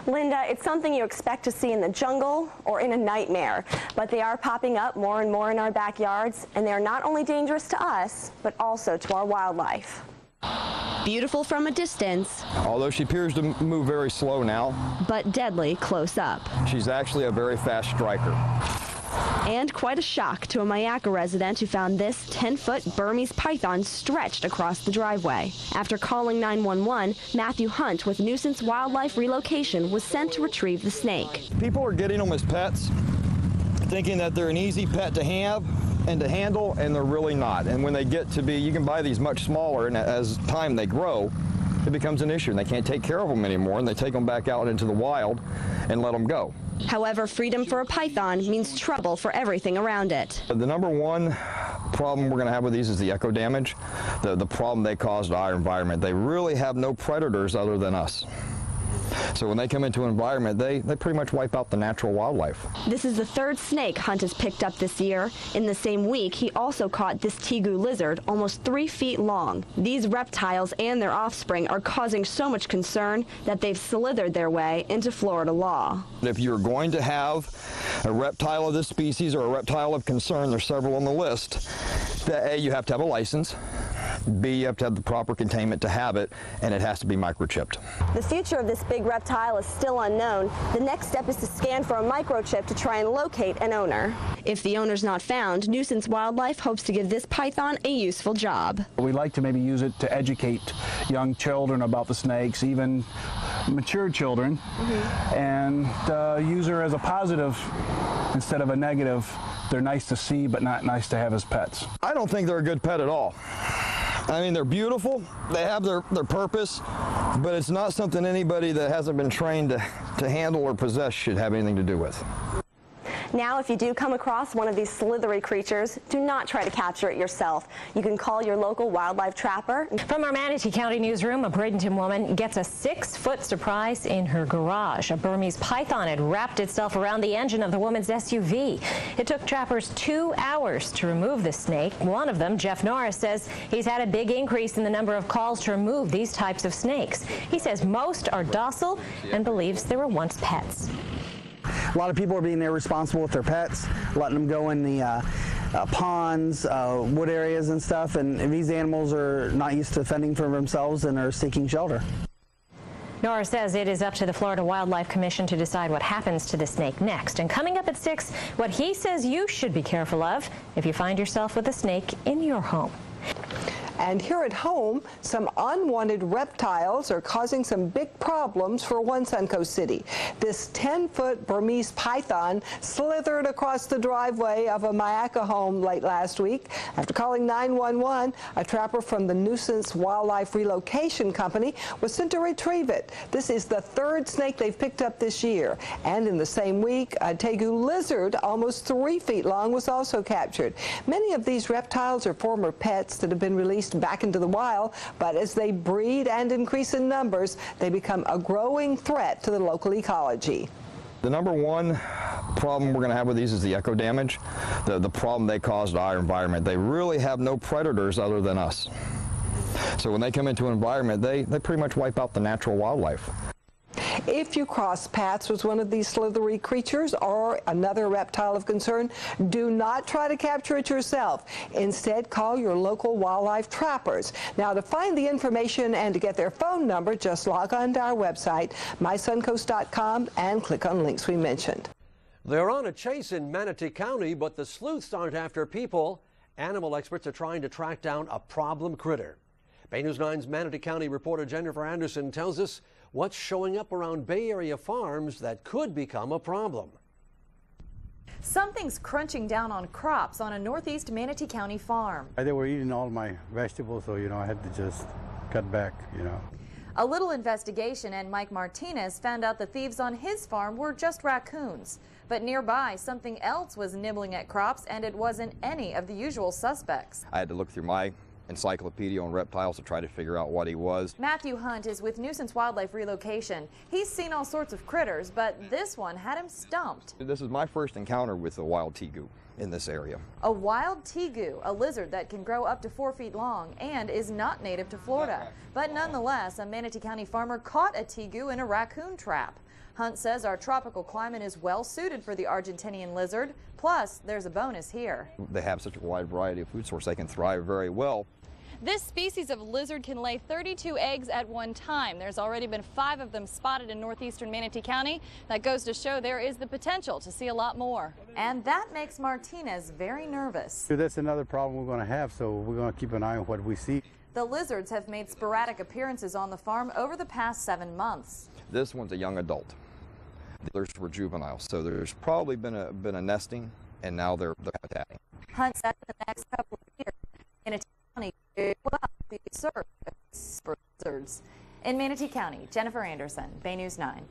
Linda, it's something you expect to see in the jungle or in a nightmare, but they are popping up more and more in our backyards, and they are not only dangerous to us, but also to our wildlife. Beautiful from a distance, although she appears to move very slow now, but deadly close up. She's actually a very fast striker. And quite a shock to a Myakka resident who found this 10-foot Burmese python stretched across the driveway. After calling 911, Matthew Hunt with Nuisance Wildlife Relocation was sent to retrieve the snake. People are getting them as pets, thinking that they're an easy pet to have and to handle, and they're really not. And when they get to be, you can buy these much smaller, and as time they grow, it becomes an issue, and they can't take care of them anymore, and they take them back out into the wild and let them go. However, freedom for a python means trouble for everything around it. The number one problem we're going to have with these is the eco damage, the problem they cause to our environment. They really have no predators other than us. So when they come into an environment, they pretty much wipe out the natural wildlife. This is the third snake Hunt has picked up this year. In the same week, he also caught this Tegu lizard, almost 3 feet long. These reptiles and their offspring are causing so much concern that they've slithered their way into Florida law. If you're going to have a reptile of this species or a reptile of concern, there's several on the list, that A, you have to have a license, B, you have to have the proper containment to have it, and it has to be microchipped. The future of this big reptile is still unknown. The next step is to scan for a microchip to try and locate an owner. If the owner's not found, Nuisance Wildlife hopes to give this python a useful job. We like to maybe use it to educate young children about the snakes, even mature children, and use her as a positive instead of a negative. They're nice to see, but not nice to have as pets. I don't think they're a good pet at all. I mean, they're beautiful, they have their purpose, but it's not something anybody that hasn't been trained to handle or possess should have anything to do with. Now, if you do come across one of these slithery creatures, do not try to capture it yourself. You can call your local wildlife trapper. From our Manatee County newsroom, a Bradenton woman gets a 6-foot surprise in her garage. A Burmese python had wrapped itself around the engine of the woman's SUV. It took trappers 2 hours to remove the snake. One of them, Jeff Norris, says he's had a big increase in the number of calls to remove these types of snakes. He says most are docile and believes they were once pets. A lot of people are being irresponsible with their pets, letting them go in the ponds, wood areas and stuff, and these animals are not used to fending for themselves and are seeking shelter. Nora says it is up to the Florida Wildlife Commission to decide what happens to the snake next. And coming up at 6, what he says you should be careful of if you find yourself with a snake in your home. And here at home, some unwanted reptiles are causing some big problems for one Suncoast city. This 10-foot Burmese python slithered across the driveway of a Myakka home late last week. After calling 911, a trapper from the Nuisance Wildlife Relocation Company was sent to retrieve it. This is the third snake they've picked up this year. And in the same week, a Tegu lizard, almost 3 feet long, was also captured. Many of these reptiles are former pets that have been released back into the wild, but as they breed and increase in numbers, they become a growing threat to the local ecology. The number one problem we're going to have with these is the eco damage, the problem they cause to our environment. They really have no predators other than us. So when they come into an environment, they pretty much wipe out the natural wildlife. If you cross paths with one of these slithery creatures or another reptile of concern, do not try to capture it yourself. Instead, call your local wildlife trappers. Now, to find the information and to get their phone number, just log on to our website, mysuncoast.com, and click on links we mentioned. They're on a chase in Manatee County, but the sleuths aren't after people. Animal experts are trying to track down a problem critter. Bay News 9's Manatee County reporter Jennifer Anderson tells us what's showing up around Bay Area farms that could become a problem. Something's crunching down on crops on a northeast Manatee County farm. They were eating all my vegetables, so, I had to just cut back, A little investigation and Mike Martinez found out the thieves on his farm were just raccoons. But nearby, something else was nibbling at crops, and it wasn't any of the usual suspects. I had to look through my encyclopedia on reptiles to try to figure out what he was. Matthew Hunt is with Nuisance Wildlife Relocation. He's seen all sorts of critters, but this one had him stumped. This is my first encounter with a wild tegu. in this area. A wild tegu, a lizard that can grow up to 4 feet long and is not native to Florida. But nonetheless, a Manatee County farmer caught a tegu in a raccoon trap. Hunt says our tropical climate is well suited for the Argentinian lizard. Plus, there's a bonus here. They have such a wide variety of food source, they can thrive very well. This species of lizard can lay 32 eggs at one time. There's already been 5 of them spotted in northeastern Manatee County. That goes to show there is the potential to see a lot more. And that makes Martinez very nervous. That's another problem we're going to have, so we're going to keep an eye on what we see. The lizards have made sporadic appearances on the farm over the past 7 months. This one's a young adult. The others were juvenile, so there's probably been a nesting, and now they're habitatting. Hunt said in the next couple of years, Manatee County will be served for lizards. In Manatee County, Jennifer Anderson, Bay News 9.